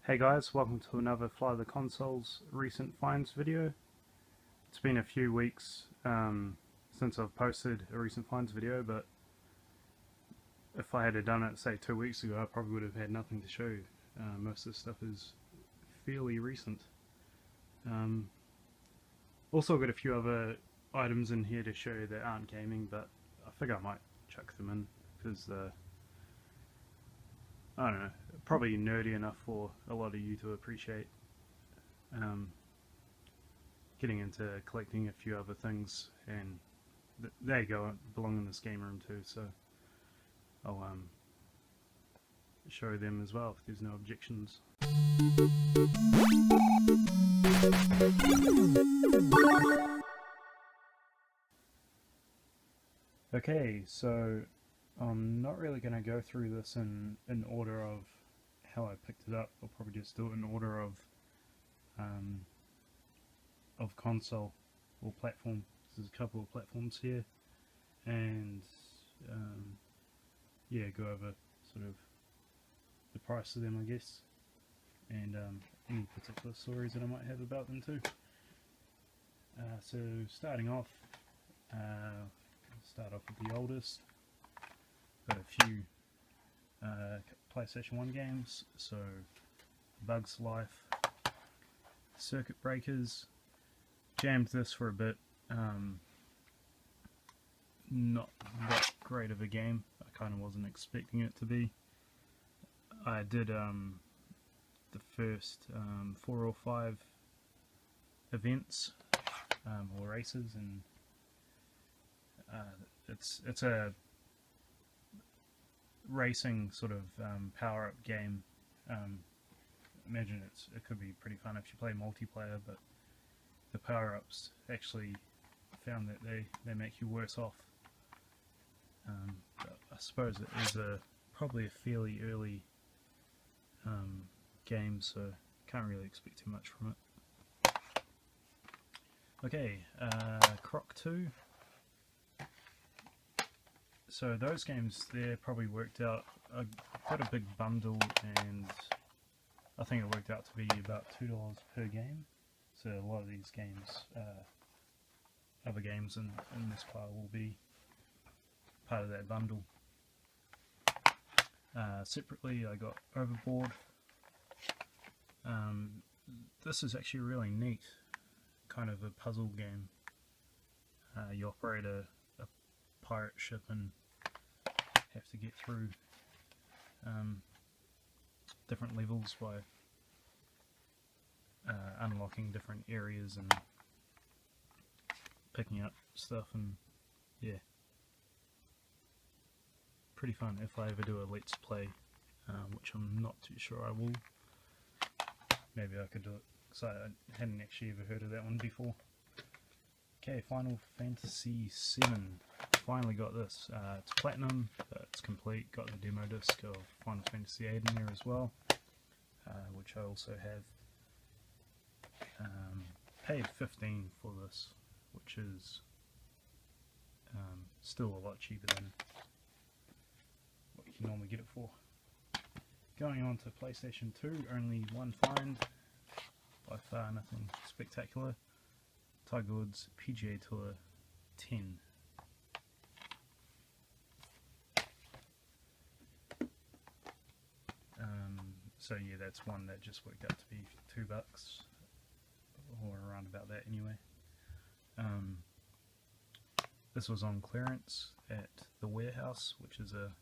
Hey guys, welcome to another Fly the Consoles recent finds video. It's been a few weeks since I've posted a recent finds video, but if I had done it say 2 weeks ago I probably would have had nothing to show you. Most of this stuff is fairly recent. Also got a few other items in here to show you that aren't gaming, but I figure I might chuck them in because I don't know, probably nerdy enough for a lot of you to appreciate. Getting into collecting a few other things, and there you go, belong in this game room too, so I'll show them as well if there's no objections. Okay, so I'm not really going to go through this in order of how I picked it up. I'll probably just do it in order of console or platform. There's a couple of platforms here, and yeah, go over sort of the price of them, I guess, and any particular stories that I might have about them too. So starting off, start off with the oldest. Got a few PlayStation 1 games, so Bugs Life, Circuit Breakers. Jammed this for a bit. Not that great of a game. I kind of wasn't expecting it to be. I did the first 4 or 5 events or races, and it's a racing sort of power-up game. Imagine it could be pretty fun if you play multiplayer, but the power-ups actually found that they make you worse off. I suppose it is probably a fairly early game, so can't really expect too much from it. Okay, Croc 2. So those games there probably worked out quite a big bundle, and I think it worked out to be about $2 per game. So a lot of these games, other games in this pile will be part of that bundle. Separately, I got Overboard. This is actually really neat, kind of a puzzle game. You operate a pirate ship and have to get through different levels by unlocking different areas and picking up stuff, and yeah, pretty fun if I ever do a let's play, which I'm not too sure I will. Maybe I could do it, because I hadn't actually ever heard of that one before. Okay, Final Fantasy VII. Finally got this. It's platinum, it's complete. Got the demo disc of Final Fantasy VIII in there as well, which I also have. Paid $15 for this, which is still a lot cheaper than what you can normally get it for. Going on to PlayStation 2, only one find, by far nothing spectacular. Tiger Woods PGA Tour 10. So yeah, that's one that just worked out to be $2, or around about that anyway. This was on clearance at the Warehouse, which is a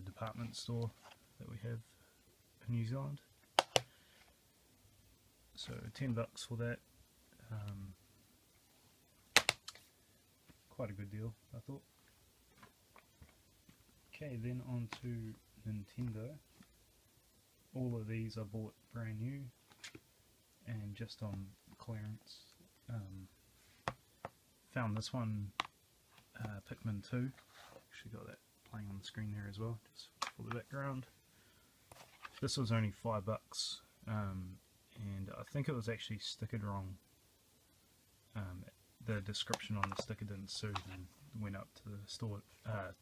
department store that we have in New Zealand. So $10 for that. Quite a good deal, I thought. Okay, then on to Nintendo. All of these I bought brand new and just on clearance. Found this one, Pikmin 2. Actually got that playing on the screen there as well, just for the background. This was only $5, and I think it was actually stickered wrong. The description on the sticker didn't suit, and went up to the store,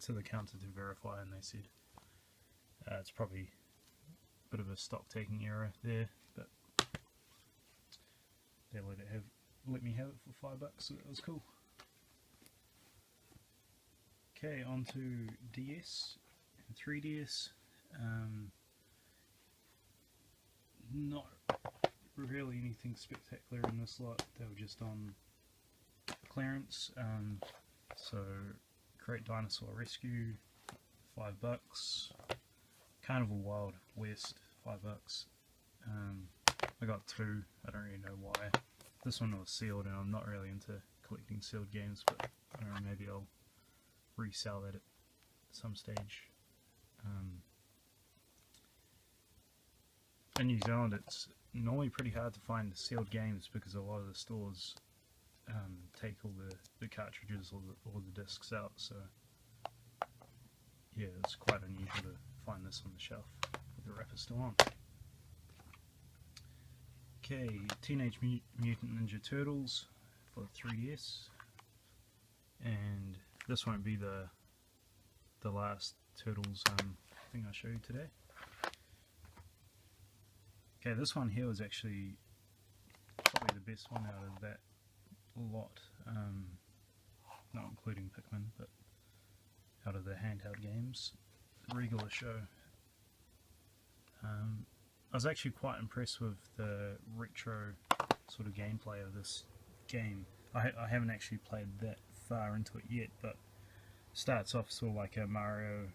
to the counter to verify, and they said it's probably bit of a stock taking error there, but they let me have it for $5, so that was cool. Okay, on to DS and 3DS. Not really anything spectacular in this lot. They were just on clearance. So Great Dinosaur Rescue, $5. Carnival Wild West, $5. I got 2. I don't really know why. This one was sealed, and I'm not really into collecting sealed games, but I don't know, maybe I'll resell that at some stage. In New Zealand, it's normally pretty hard to find sealed games because a lot of the stores take all the cartridges or the discs out, so yeah, it's quite unusual to find this on the shelf with the wrapper still on. Okay, Teenage Mutant Ninja Turtles for 3DS, and this won't be the last Turtles thing I show you today. Okay, this one here was actually probably the best one out of that lot, not including Pikmin, but out of the handheld games. Regular Show. I was actually quite impressed with the retro sort of gameplay of this game. I haven't actually played that far into it yet, but it starts off sort of like a Mario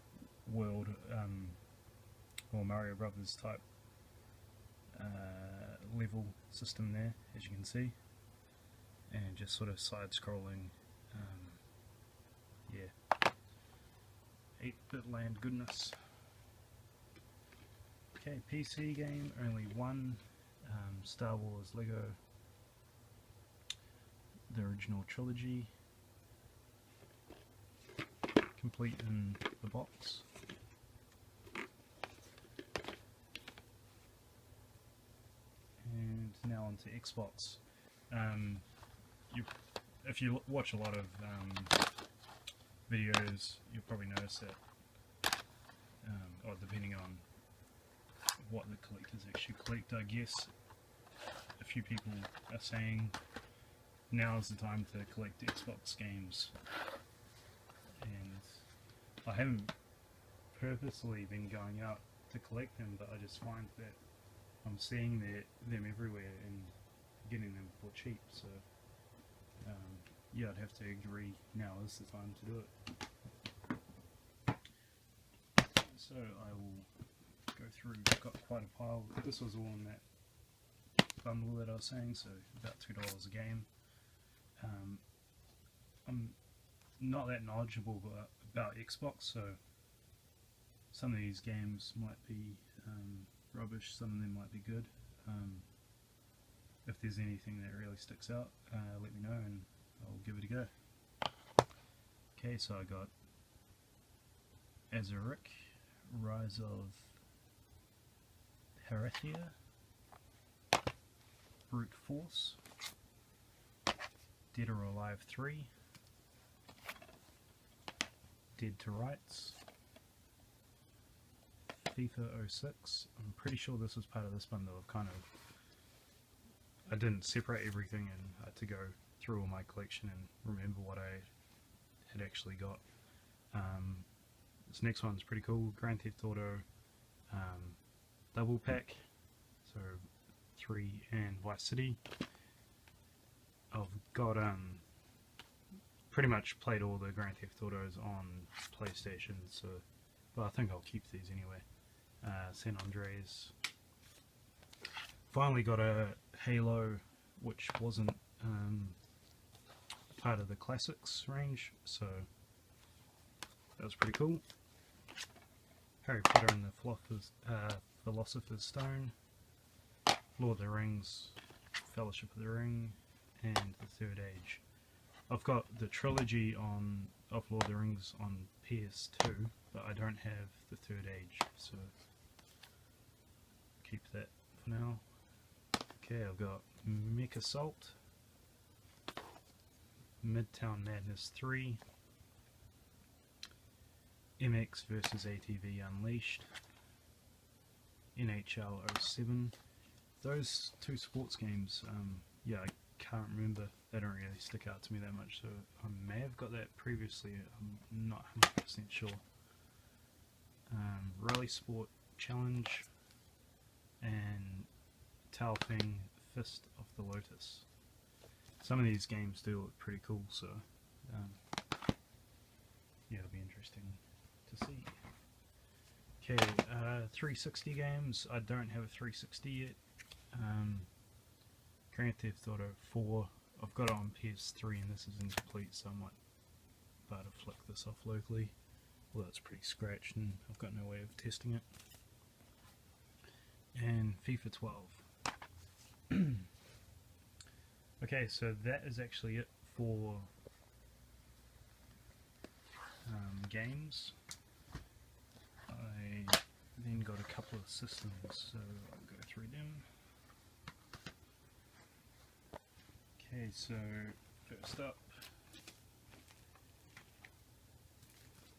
World or Mario Brothers type level system there, as you can see, and just sort of side-scrolling, yeah, 8-bit land goodness. Okay, PC game, only one, Star Wars Lego, the original trilogy, complete in the box. And now on to Xbox. If you watch a lot of videos, you'll probably notice that, or depending on what the collectors actually collect, I guess, a few people are saying now is the time to collect Xbox games, and I haven't purposely been going out to collect them, but I just find that I'm seeing them everywhere and getting them for cheap, so yeah, I'd have to agree now is the time to do it. So I will go through, I've got quite a pile. This was all in that bundle that I was saying, so about $2 a game. I'm not that knowledgeable about Xbox, so some of these games might be rubbish, some of them might be good. If there's anything that really sticks out, let me know and I'll give it a go. Okay, so I got Azuric, Rise of Herathia, Brute Force, Dead or Alive 3, Dead to Rights, FIFA 06. I'm pretty sure this was part of this bundle. I didn't separate everything and I had to go through all my collection and remember what I had actually got. This next one's pretty cool, Grand Theft Auto double pack, so 3 and Vice City. I've got pretty much played all the Grand Theft Autos on PlayStation, so but I think I'll keep these anyway. San Andreas. Finally got a Halo, which wasn't part of the classics range, so that was pretty cool. Harry Potter and the Philosopher's Stone, Lord of the Rings, Fellowship of the Ring, and The Third Age. I've got the trilogy of Lord of the Rings on PS2, but I don't have The Third Age, so keep that for now. Okay, I've got Mech Assault, Midtown Madness 3, MX vs ATV Unleashed, NHL 07. Those two sports games, yeah, I can't remember. They don't really stick out to me that much, so I may have got that previously. I'm not 100% sure. Rally Sport Challenge and Taofeng Fist of the Lotus. Some of these games do look pretty cool, so yeah, it'll be interesting to see. Okay, 360 games. I don't have a 360 yet. Grand Theft Auto 4. I've got it on PS3 and this is incomplete, so I might about to flick this off locally. Well, it's pretty scratched and I've got no way of testing it. And FIFA 12. Okay, so that is actually it for games. I then got a couple of systems, so I'll go through them. Okay, so first up,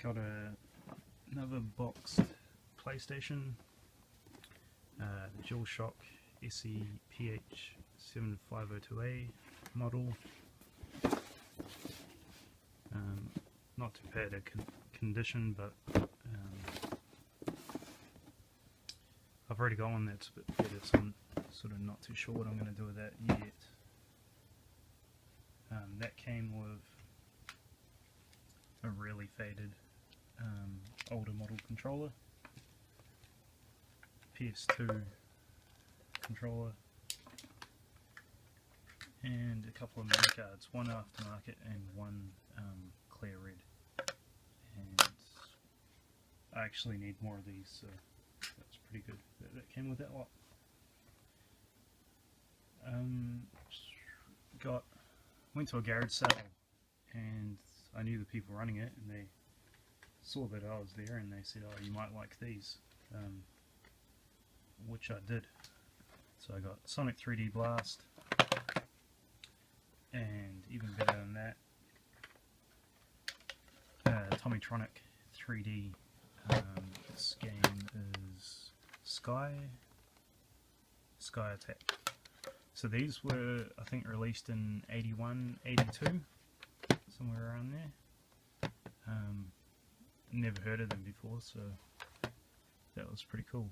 got another boxed PlayStation, the DualShock SE PH7502A model. Not too bad a condition, but I've already got one that's a bit better, so I'm sort of not too sure what I'm going to do with that yet. That came with a really faded older model controller, PS2 controller, and a couple of memory cards, one aftermarket and one clear red. And I actually need more of these, so that's pretty good. That came with that lot. Went to a garage sale and I knew the people running it, and they saw that I was there and they said, "Oh, you might like these," which I did. So I got Sonic 3D Blast, and even better than that, Tommytronic 3D. This game is Sky Attack. So these were, I think, released in 81, 82, somewhere around there. Never heard of them before, so that was pretty cool.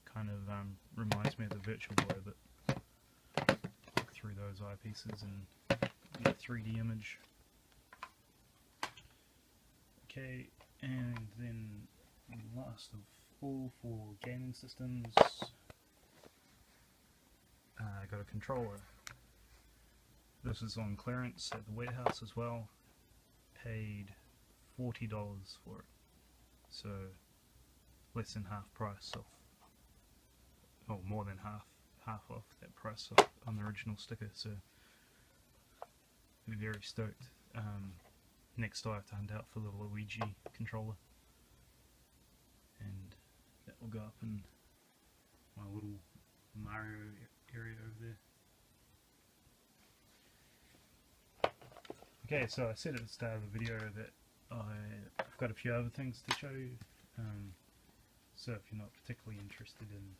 Kind of reminds me of the Virtual Boy, but look through those eyepieces and get a 3D image. Okay, and then last of all, for gaming systems, I got a controller. This is on clearance at the warehouse as well. Paid $40 for it, so less than half price off, or more than half off that price on the original sticker. So very stoked. Next I have to hunt out for the Luigi controller, and that will go up in my little Mario area over there. Okay, so I said at the start of the video that I've got a few other things to show you, so if you're not particularly interested in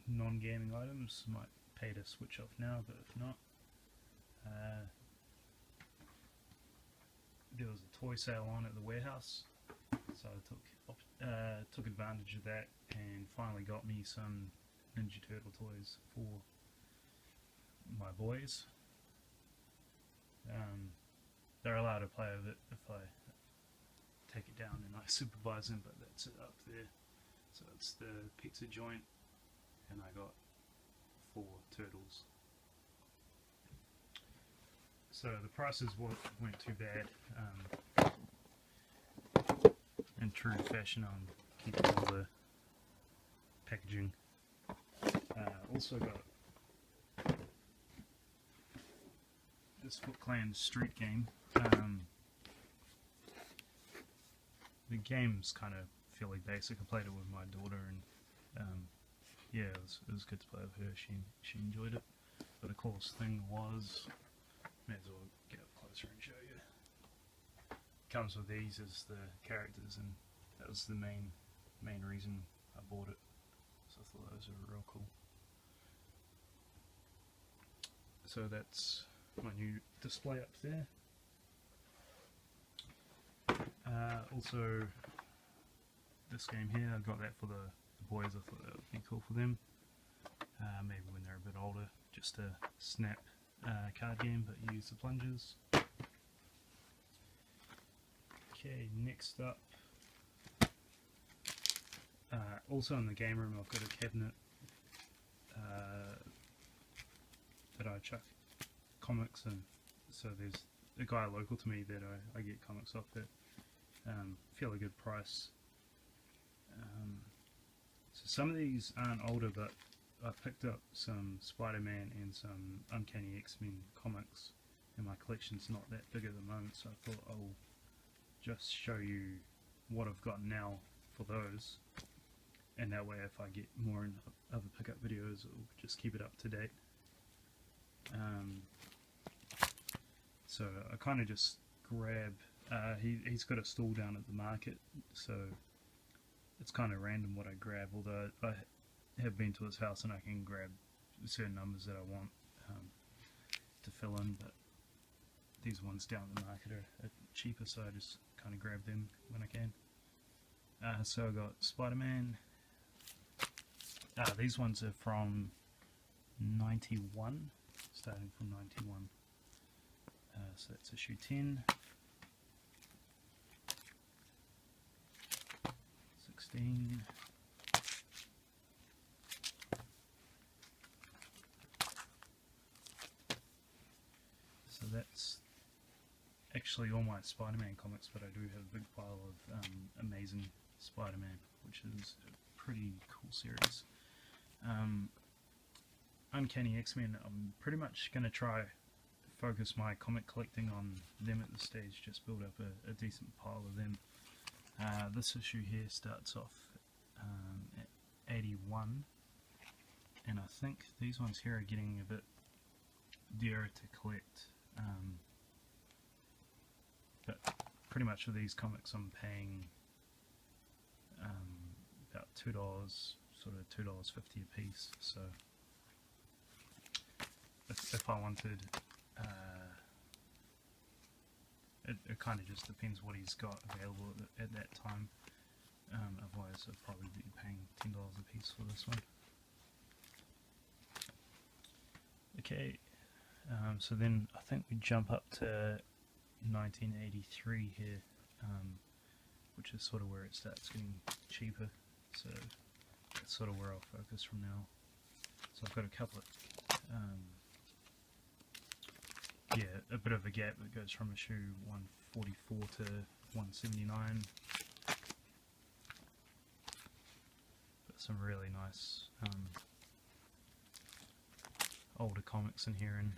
non-gaming items, you might pay to switch off now, but if not, there was a toy sale on at the warehouse, so I took advantage of that and finally got me some Ninja Turtle toys for my boys. They're allowed to play with it if I take it down and I supervise them, but that's it up there. So it's the pizza joint, and I got 4 turtles. So the prices weren't too bad. In true fashion, I'm keeping all the packaging. Also got this Foot Clan Street game. The game's kind of fairly basic. I played it with my daughter, and yeah, it was good to play with her. She enjoyed it. But of course, the thing was, may as well get up closer and show you. Comes with these as the characters, and that was the main reason I bought it, so I thought those were real cool. So that's my new display up there. Also, this game here, I got that for the boys. I thought that would be cool for them. Maybe when they're a bit older, just a snap card game, but you use the plungers. Okay, next up, also in the game room I've got a cabinet that I chuck comics in. So there's a guy local to me that I get comics off at fairly good price. So some of these aren't older, but I picked up some Spider-Man and some Uncanny X-Men comics, and my collection's not that big at the moment, so I thought I'll just show you what I've got now for those, and that way if I get more in other pickup videos, it'll just keep it up to date. So I kind of just grab, he's got a stall down at the market, so it's kind of random what I grab, although I have been to his house and I can grab certain numbers that I want to fill in, but these ones down at the market are cheaper, so I just kind of grab them when I can. So I got Spider-Man. These ones are from 91, starting from 91. So that's issue 10, 16, so that's actually all my Spider-Man comics, but I do have a big pile of Amazing Spider-Man, which is a pretty cool series. Uncanny X-Men, I'm pretty much going to try focus my comic collecting on them at this stage, just build up a decent pile of them. This issue here starts off at 81, and I think these ones here are getting a bit dearer to collect, but pretty much for these comics I'm paying about $2, sort of $2.50 a piece. So if I wanted, it kind of just depends what he's got available at that time. Otherwise I'd probably be paying $10 a piece for this one. Okay, so then I think we jump up to 1983 here, which is sort of where it starts getting cheaper, so that's sort of where I'll focus from now. So I've got a couple of, a bit of a gap that goes from issue 144 to 179. Got some really nice older comics in here in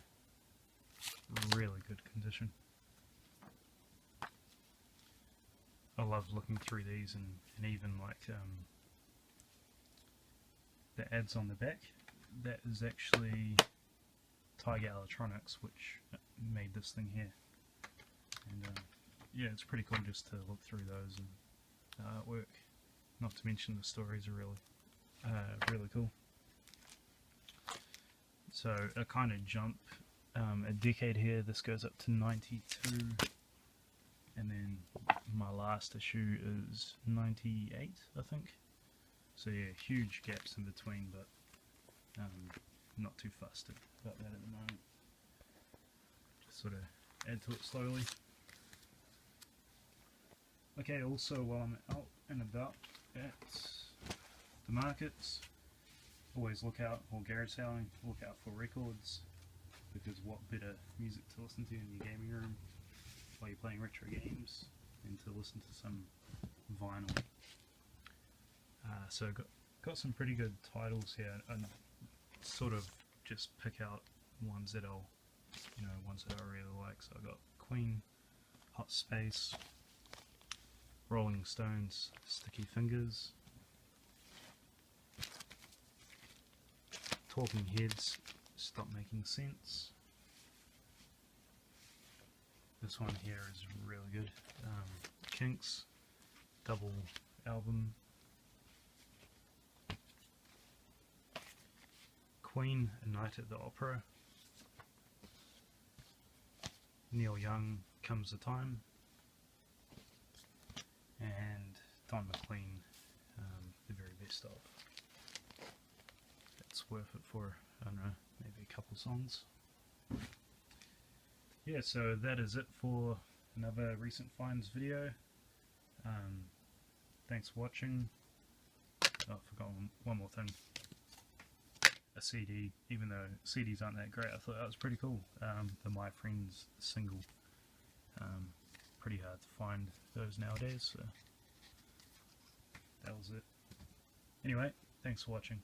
really good condition. I love looking through these, and even like the ads on the back. That is actually Tiger Electronics, which made this thing here, and yeah, it's pretty cool just to look through those and the artwork. Not to mention the stories are really cool. So a kind of jump a decade here. This goes up to 92, and then my last issue is 98, I think. So yeah, huge gaps in between, but not too fussed about that at the moment. Just sort of add to it slowly. Okay, also while I'm out and about at the markets, always look out, or garage selling, look out for records, because what better music to listen to in your gaming room while you're playing retro games than to listen to some vinyl. So got some pretty good titles here, and sort of just pick out ones that ones that I really like. So I got Queen, Hot Space, Rolling Stones, Sticky Fingers, Talking Heads, Stop Making Sense. This one here is really good. Kinks, double album. Queen, A Night at the Opera. Neil Young, Comes the Time. And Don McLean, The Very Best Of. It's worth it for, I don't know, maybe a couple songs. Yeah, so that is it for another recent finds video. Thanks for watching. Oh, I forgot one more thing. A CD, even though CDs aren't that great, I thought that was pretty cool. The My Friends single. Pretty hard to find those nowadays, so that was it. Anyway, thanks for watching.